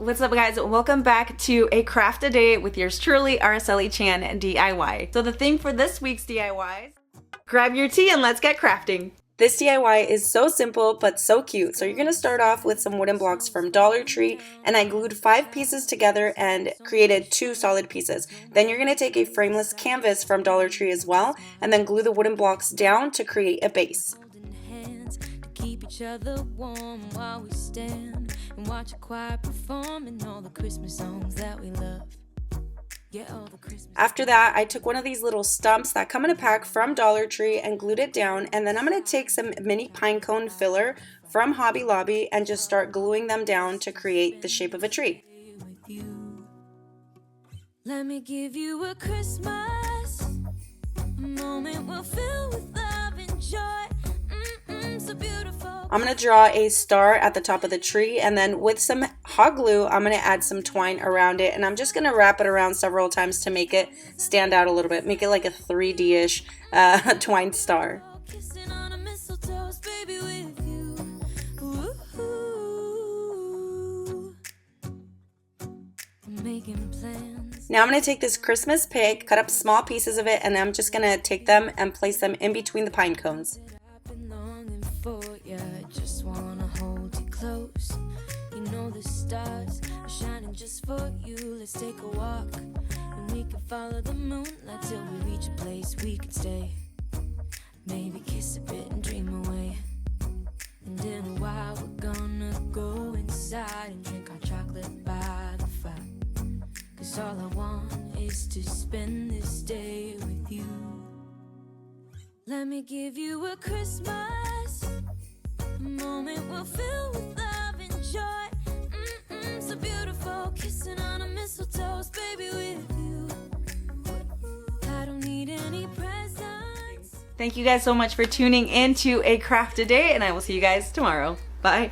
What's up guys? Welcome back to a craft a day with yours truly, Araceli Chan DIY. So the theme for this week's DIY, grab your tea and let's get crafting. This DIY is so simple but so cute. So you're going to start off with some wooden blocks from Dollar Tree, and I glued 5 pieces together and created 2 solid pieces. Then you're going to take a frameless canvas from Dollar Tree as well and then glue the wooden blocks down to create a base. Keep each other warm while we stand and watch a choir performing all the Christmas songs that we love. After that, I took one of these little stumps that come in a pack from Dollar Tree and glued it down, and then I'm going to take some mini pine cone filler from Hobby Lobby and just start gluing them down to create the shape of a tree. Let me give you a Christmas, a moment we'll fill with love and joy. So beautiful. I'm going to draw a star at the top of the tree, and then with some hot glue I'm going to add some twine around it, and I'm just going to wrap it around several times to make it stand out a little bit, make it like a 3D-ish twined star. Now I'm going to take this Christmas pig, cut up small pieces of it, and I'm just going to take them and place them in between the pine cones. Just wanna hold you close. You know the stars are shining just for you. Let's take a walk and we can follow the moonlight till we reach a place we can stay. Maybe kiss a bit and dream away. And in a while we're gonna go inside and drink our chocolate by the fire. 'Cause all I want is to spend this day with you. Let me give you a Christmas, a moment we'll fill with love and joy. So beautiful, kissing on a mistletoe, baby, with you. I don't need any presents. Thank you guys so much for tuning in to a craft a day, and I will see you guys tomorrow. Bye.